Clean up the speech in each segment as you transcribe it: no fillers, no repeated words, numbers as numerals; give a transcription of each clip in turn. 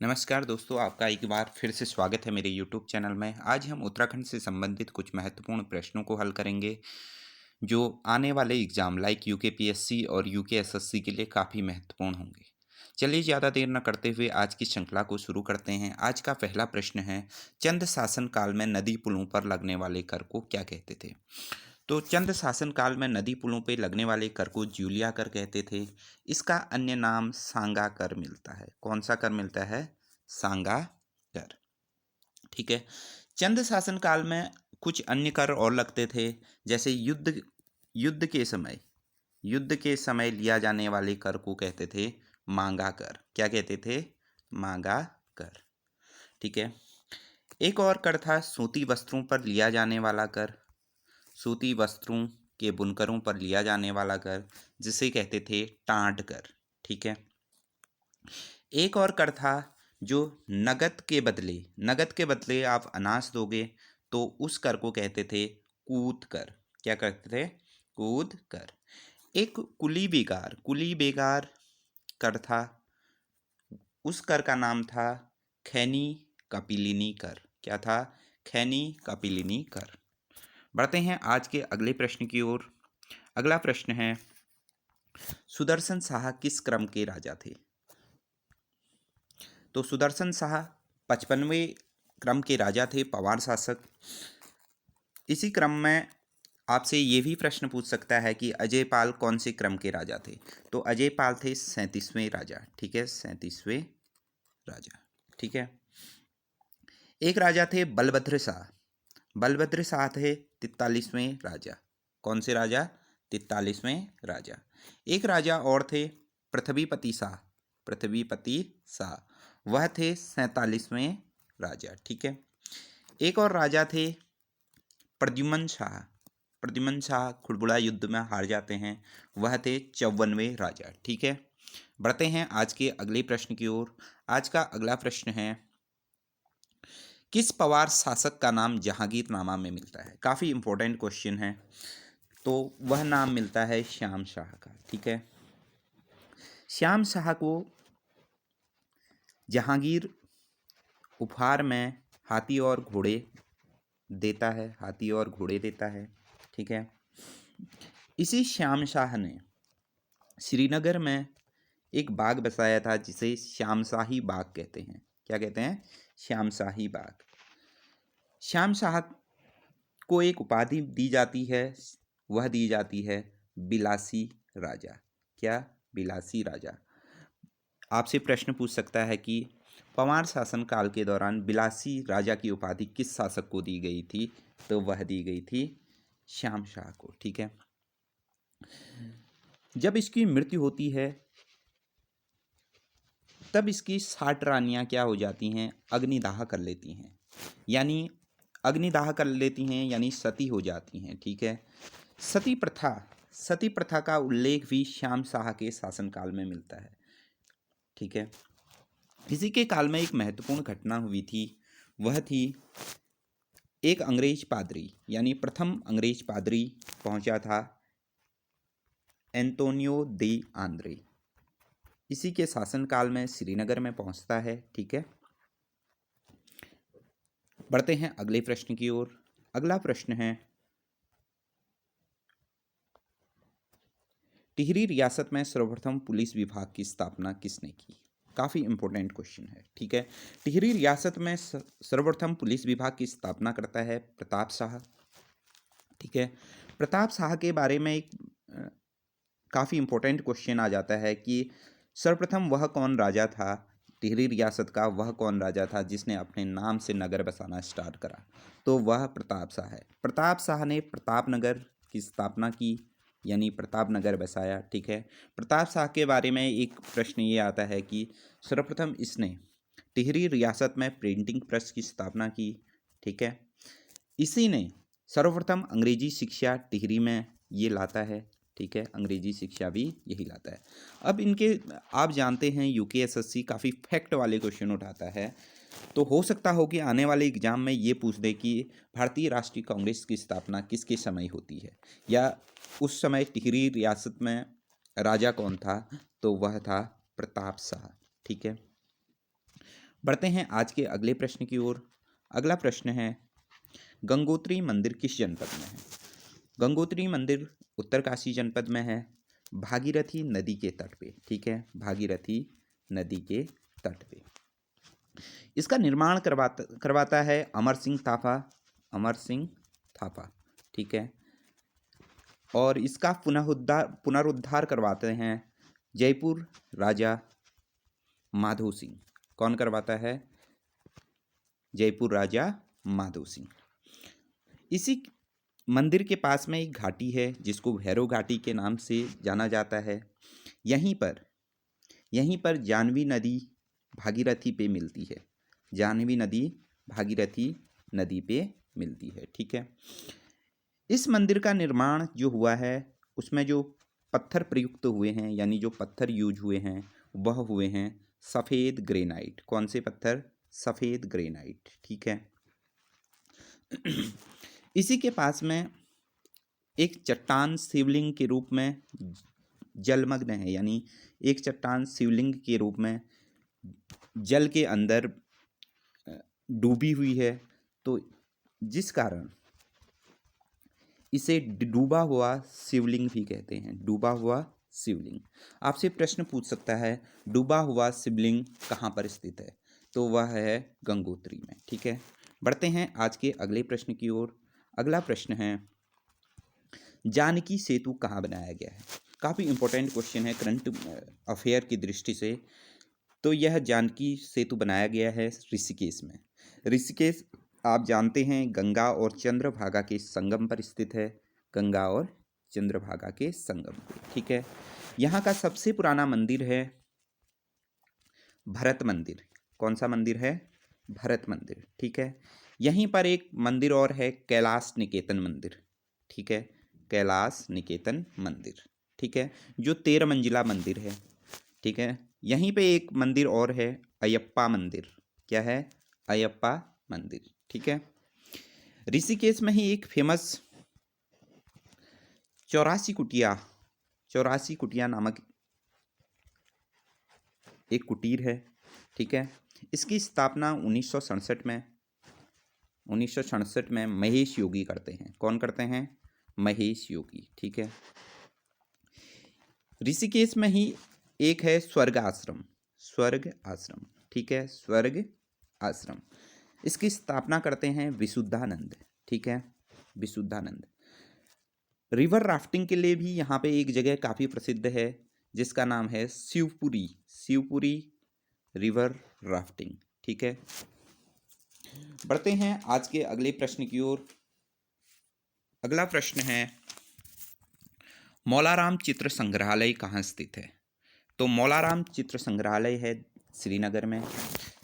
नमस्कार दोस्तों, आपका एक बार फिर से स्वागत है मेरे यूट्यूब चैनल में। आज हम उत्तराखंड से संबंधित कुछ महत्वपूर्ण प्रश्नों को हल करेंगे, जो आने वाले एग्ज़ाम लाइक यूकेपीएससी और यूकेएसएससी के लिए काफ़ी महत्वपूर्ण होंगे। चलिए ज़्यादा देर न करते हुए आज की श्रृंखला को शुरू करते हैं। आज का पहला प्रश्न है, चंद शासन काल में नदी पुलों पर लगने वाले कर को क्या कहते थे? तो चंद शासन काल में नदी पुलों पे लगने वाले कर को जूलिया कर कहते थे। इसका अन्य नाम सांगा कर मिलता है। कौन सा कर मिलता है? सांगा कर। ठीक है। चंद शासन काल में कुछ अन्य कर और लगते थे, जैसे युद्ध के समय युद्ध के समय लिया जाने वाले कर को कहते थे मांगा कर। क्या कहते थे? मांगा कर। ठीक है। एक और कर था सूती वस्त्रों पर लिया जाने वाला कर। सूती वस्त्रों के बुनकरों पर लिया जाने वाला कर, जिसे कहते थे टाट कर। ठीक है। एक और कर था जो नगद के बदले आप अनाज दोगे तो उस कर को कहते थे कूद कर। क्या कहते थे? कूद कर। एक कुली बेगार कर था। उस कर का नाम था खैनी कपिलिनी कर। क्या था? खैनी कपिलिनी कर। बढ़ते हैं आज के अगले प्रश्न की ओर। अगला प्रश्न है, सुदर्शन शाह किस क्रम के राजा थे? तो सुदर्शन शाह 55वें क्रम के राजा थे, पवार शासक। इसी क्रम में आपसे ये भी प्रश्न पूछ सकता है कि अजय पाल कौन से क्रम के राजा थे? तो अजय पाल थे 37वें राजा। ठीक है, 37वें राजा। ठीक है। एक राजा थे बलभद्र शाह। बलभद्र शाह थे 43वें राजा। कौन से राजा? 43वें राजा। एक राजा और थे पृथ्वीपति शाह। पृथ्वीपति शाह वह थे 47वें राजा। ठीक है। एक और राजा थे प्रद्युम्न शाह। प्रद्युम्न शाह खुड़बुड़ा युद्ध में हार जाते हैं, वह थे 54वें राजा। ठीक है। बढ़ते हैं आज के अगले प्रश्न की ओर। आज का अगला प्रश्न है, किस पवार शासक का नाम जहांगीरनामा में मिलता है? काफ़ी इंपॉर्टेंट क्वेश्चन है। तो वह नाम मिलता है श्याम शाह का। ठीक है। श्याम शाह को जहांगीर उपहार में हाथी और घोड़े देता है। हाथी और घोड़े देता है। ठीक है। इसी श्याम शाह ने श्रीनगर में एक बाग बसाया था, जिसे श्यामशाही बाग कहते हैं। क्या कहते हैं? श्यामशाही बाग। श्याम शाह को एक उपाधि दी जाती है, वह दी जाती है बिलासी राजा। क्या? बिलासी राजा। आपसे प्रश्न पूछ सकता है कि पवार शासन काल के दौरान बिलासी राजा की उपाधि किस शासक को दी गई थी? तो वह दी गई थी श्याम शाह को। ठीक है। जब इसकी मृत्यु होती है तब इसकी 60 रानियां क्या हो जाती हैं? अग्निदाह कर लेती हैं। यानी अग्निदाह कर लेती हैं, यानी सती हो जाती हैं। ठीक है। सती प्रथा का उल्लेख भी श्याम शाह के शासनकाल में मिलता है। ठीक है। इसी के काल में एक महत्वपूर्ण घटना हुई थी, वह थी एक अंग्रेज पादरी, यानी प्रथम अंग्रेज पादरी पहुंचा था, एंटोनियो दी आंद्रे। इसी के शासनकाल में श्रीनगर में पहुंचता है। ठीक है। बढ़ते हैं अगले प्रश्न की ओर। अगला प्रश्न है, टिहरी रियासत में सर्वप्रथम पुलिस विभाग की स्थापना किसने की? काफ़ी इंपॉर्टेंट क्वेश्चन है। ठीक है। टिहरी रियासत में सर्वप्रथम पुलिस विभाग की स्थापना करता है प्रताप शाह। ठीक है। प्रताप शाह के बारे में एक काफ़ी इंपॉर्टेंट क्वेश्चन आ जाता है कि सर्वप्रथम वह कौन राजा था टिहरी रियासत का? वह कौन राजा था जिसने अपने नाम से नगर बसाना स्टार्ट करा? तो वह प्रताप शाह है। प्रताप शाह ने प्रतापनगर की स्थापना की, यानी प्रतापनगर बसाया। ठीक है। प्रताप शाह के बारे में एक प्रश्न ये आता है कि सर्वप्रथम इसने टिहरी रियासत में प्रिंटिंग प्रेस की स्थापना की। ठीक है। इसी ने सर्वप्रथम अंग्रेजी शिक्षा टिहरी में ये लाता है। ठीक है। अंग्रेजी शिक्षा भी यही लाता है। अब इनके आप जानते हैं यूकेएसएससी काफ़ी फैक्ट वाले क्वेश्चन उठाता है, तो हो सकता हो कि आने वाले एग्जाम में ये पूछ दे कि भारतीय राष्ट्रीय कांग्रेस की स्थापना किसके समय होती है, या उस समय टिहरी रियासत में राजा कौन था? तो वह था प्रताप शाह। ठीक है। बढ़ते हैं आज के अगले प्रश्न की ओर। अगला प्रश्न है, गंगोत्री मंदिर किस जनपद में है? गंगोत्री मंदिर उत्तरकाशी जनपद में है, भागीरथी नदी के तट पे। ठीक है, भागीरथी नदी के तट पे। इसका निर्माण करवाता है अमर सिंह थापा। अमर सिंह थापा, ठीक है। और इसका पुनरुद्धार करवाते हैं जयपुर राजा माधो सिंह। कौन करवाता है? जयपुर राजा माधो सिंह। इसी मंदिर के पास में एक घाटी है जिसको भैरव घाटी के नाम से जाना जाता है। यहीं पर जानवी नदी भागीरथी पे मिलती है। जानवी नदी भागीरथी नदी पे मिलती है। ठीक है। इस मंदिर का निर्माण जो हुआ है उसमें जो पत्थर प्रयुक्त हुए हैं, यानी जो पत्थर यूज हुए हैं, वह हुए हैं सफ़ेद ग्रेनाइट। कौन से पत्थर? सफ़ेद ग्रेनाइट। ठीक है। इसी के पास में एक चट्टान शिवलिंग के रूप में जलमग्न है, यानी एक चट्टान शिवलिंग के रूप में जल के अंदर डूबी हुई है, तो जिस कारण इसे डूबा हुआ शिवलिंग भी कहते हैं। डूबा हुआ शिवलिंग। आपसे प्रश्न पूछ सकता है, डूबा हुआ शिवलिंग कहाँ पर स्थित है? तो वह है गंगोत्री में। ठीक है। बढ़ते हैं आज के अगले प्रश्न की ओर। अगला प्रश्न है, जानकी सेतु कहाँ बनाया गया है? काफ़ी इंपॉर्टेंट क्वेश्चन है करंट अफेयर की दृष्टि से। तो यह जानकी सेतु बनाया गया है ऋषिकेश में। ऋषिकेश आप जानते हैं गंगा और चंद्रभागा के संगम पर स्थित है। गंगा और चंद्रभागा के संगम पे। ठीक है। यहाँ का सबसे पुराना मंदिर है भरत मंदिर। कौन सा मंदिर है? भरत मंदिर। ठीक है। यहीं पर एक मंदिर और है, कैलाश निकेतन मंदिर। ठीक है, कैलाश निकेतन मंदिर। ठीक है, जो 13 मंजिला मंदिर है। ठीक है। यहीं पे एक मंदिर और है, अयप्पा मंदिर। क्या है? अयप्पा मंदिर। ठीक है। ऋषिकेश में ही एक फेमस 84 कुटिया नामक एक कुटीर है। ठीक है। इसकी स्थापना 1967 में महेश योगी करते हैं। कौन करते हैं? महेश योगी। ठीक है। ऋषिकेश में ही एक है स्वर्ग आश्रम। ठीक है, स्वर्ग आश्रम। इसकी स्थापना करते हैं विशुद्धानंद। ठीक है, विशुद्धानंद। रिवर राफ्टिंग के लिए भी यहाँ पे एक जगह काफ़ी प्रसिद्ध है जिसका नाम है शिवपुरी रिवर राफ्टिंग। ठीक है। बढ़ते हैं आज के अगले प्रश्न की ओर। अगला प्रश्न है, मौलाराम चित्र संग्रहालय कहाँ स्थित है? तो मौलाराम चित्र संग्रहालय है श्रीनगर में।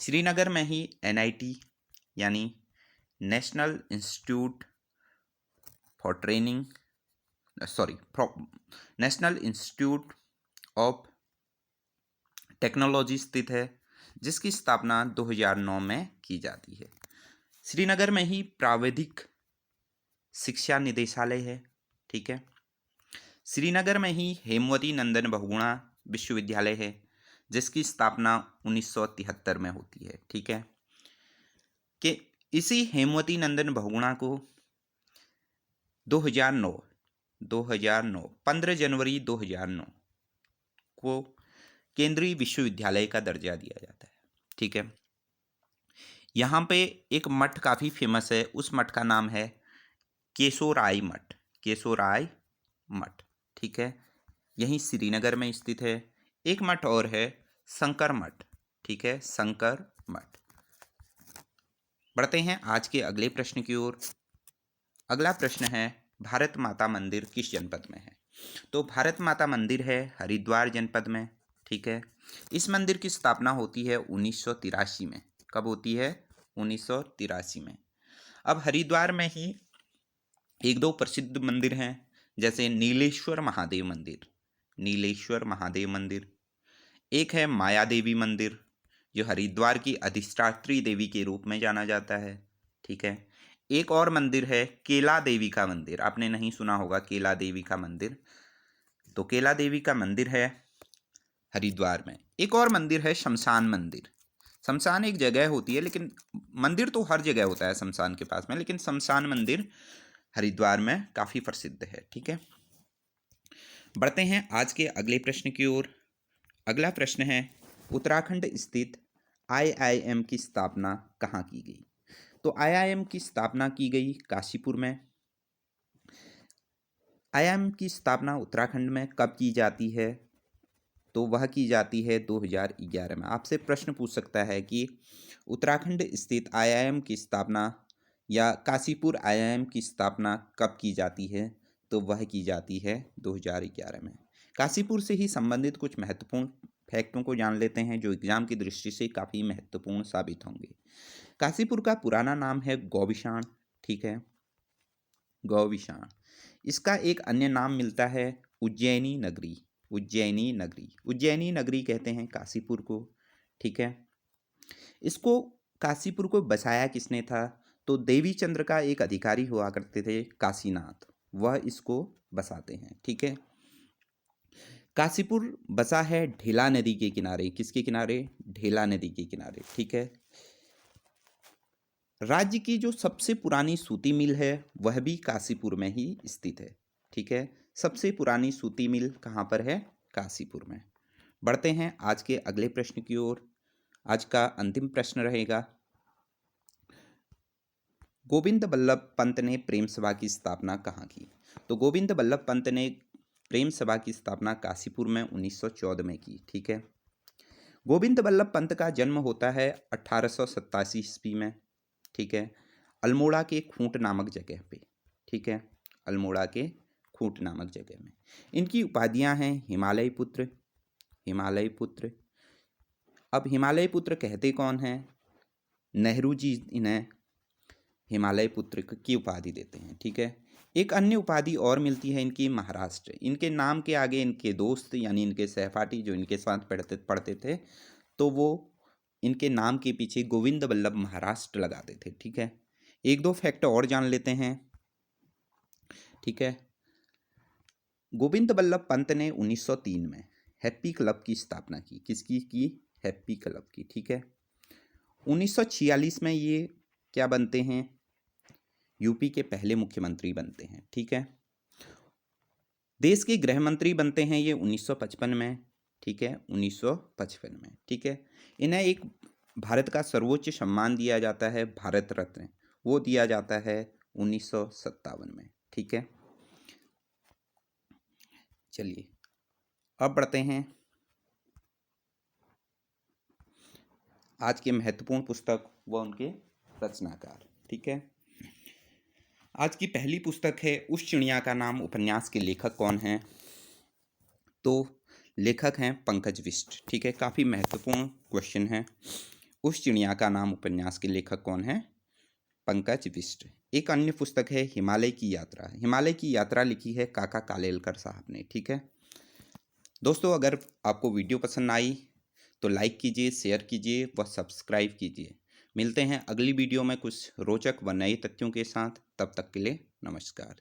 श्रीनगर में ही NIT यानी नेशनल इंस्टीट्यूट ऑफ टेक्नोलॉजी स्थित है, जिसकी स्थापना 2009 में की जाती है। श्रीनगर में ही प्राविधिक शिक्षा निदेशालय है। ठीक है। श्रीनगर में ही हेमवती नंदन बहुगुणा विश्वविद्यालय है, जिसकी स्थापना 1973 में होती है। ठीक है। कि इसी हेमवती नंदन बहुगुणा को 2009 15 जनवरी 2009 को केंद्रीय विश्वविद्यालय का दर्जा दिया जाता है। ठीक है। यहाँ पे एक मठ काफ़ी फेमस है, उस मठ का नाम है केशोराय मठ। ठीक है, यहीं श्रीनगर में स्थित है। एक मठ और है शंकर मठ। ठीक है, शंकर मठ। बढ़ते हैं आज के अगले प्रश्न की ओर। अगला प्रश्न है, भारत माता मंदिर किस जनपद में है? तो भारत माता मंदिर है हरिद्वार जनपद में। ठीक है। इस मंदिर की स्थापना होती है 1983 में। कब होती है? 1983 में। अब हरिद्वार में ही एक दो प्रसिद्ध मंदिर हैं, जैसे नीलेश्वर महादेव मंदिर। एक है माया देवी मंदिर, जो हरिद्वार की अधिष्ठात्री देवी के रूप में जाना जाता है। ठीक है। एक और मंदिर है केला देवी का मंदिर। आपने नहीं सुना होगा केला देवी का मंदिर। तो केला देवी का मंदिर है हरिद्वार में। एक और मंदिर है शमशान मंदिर। शमशान एक जगह होती है, लेकिन मंदिर तो हर जगह होता है शमशान के पास में, लेकिन शमशान मंदिर हरिद्वार में काफ़ी प्रसिद्ध है। ठीक है, बढ़ते हैं आज के अगले प्रश्न की ओर। अगला प्रश्न है, उत्तराखंड स्थित आईआईएम की स्थापना कहाँ की गई? तो आईआईएम की स्थापना की गई काशीपुर में। आईआईएम की स्थापना उत्तराखंड में कब की जाती है? तो वह की जाती है 2011 में। आपसे प्रश्न पूछ सकता है कि उत्तराखंड स्थित आईआईएम की स्थापना या काशीपुर आईआईएम की स्थापना कब की जाती है? तो वह की जाती है 2011 में। काशीपुर से ही संबंधित कुछ महत्वपूर्ण फैक्टों को जान लेते हैं जो एग्जाम की दृष्टि से काफ़ी महत्वपूर्ण साबित होंगे। काशीपुर का पुराना नाम है गौविशाण। ठीक है, गौविशाण। इसका एक अन्य नाम मिलता है उज्जैनी नगरी। उज्जैनी नगरी, उज्जैनी नगरी कहते हैं काशीपुर को। ठीक है, इसको काशीपुर को बसाया किसने था? तो देवी चंद्र का एक अधिकारी हुआ करते थे काशीनाथ, वह इसको बसाते हैं। ठीक है, काशीपुर बसा है ढेला नदी के किनारे। किसके किनारे? ढेला नदी के किनारे। ठीक है, राज्य की जो सबसे पुरानी सूती मिल है वह भी काशीपुर में ही स्थित है। ठीक है, सबसे पुरानी सूती मिल कहाँ पर है? काशीपुर में। बढ़ते हैं आज के अगले प्रश्न की ओर। आज का अंतिम प्रश्न रहेगा, गोविंद बल्लभ पंत ने प्रेम सभा की स्थापना कहाँ की? तो गोविंद बल्लभ पंत ने प्रेम सभा की स्थापना काशीपुर में 1914 में की। ठीक है, गोविंद बल्लभ पंत का जन्म होता है 1887 ईस्वी में। ठीक है, अल्मोड़ा के खूंट नामक जगह पे। ठीक है, अल्मोड़ा के खूंट नामक जगह में। इनकी उपाधियां हैं हिमालय पुत्र। हिमालय पुत्र। अब हिमालय पुत्र कहते कौन हैं? नेहरू जी इन्हें हिमालय पुत्र की उपाधि देते हैं। ठीक है, एक अन्य उपाधि और मिलती है इनकी महाराष्ट्र। इनके नाम के आगे इनके दोस्त यानी इनके सहपाठी जो इनके साथ पढ़ते थे, तो वो इनके नाम के पीछे गोविंद बल्लभ महाराष्ट्र लगाते थे। ठीक है, एक दो फैक्ट और जान लेते हैं। ठीक है, गोविंद बल्लभ पंत ने 1903 में हैप्पी क्लब की स्थापना की। किसकी की? हैप्पी क्लब की। ठीक है, 1946 में ये क्या बनते हैं? यूपी के पहले मुख्यमंत्री बनते हैं। ठीक है, देश के गृह मंत्री बनते हैं ये 1955 में। ठीक है, 1955 में। ठीक है, इन्हें एक भारत का सर्वोच्च सम्मान दिया जाता है भारत रत्न, वो दिया जाता है 1957 में। ठीक है, चलिए अब बढ़ते हैं आज के महत्वपूर्ण पुस्तक व उनके रचनाकार। ठीक है, आज की पहली पुस्तक है उस चिड़िया का नाम। उपन्यास के लेखक कौन हैं? तो लेखक हैं पंकज बिष्ट। ठीक है, काफ़ी महत्वपूर्ण क्वेश्चन है। उस चिड़िया का नाम उपन्यास के लेखक कौन है? पंकज बिष्ट। एक अन्य पुस्तक है हिमालय की यात्रा। हिमालय की यात्रा लिखी है काका कालेलकर साहब ने। ठीक है दोस्तों, अगर आपको वीडियो पसंद आई तो लाइक कीजिए, शेयर कीजिए व सब्सक्राइब कीजिए। मिलते हैं अगली वीडियो में कुछ रोचक व नए तथ्यों के साथ। तब तक के लिए नमस्कार।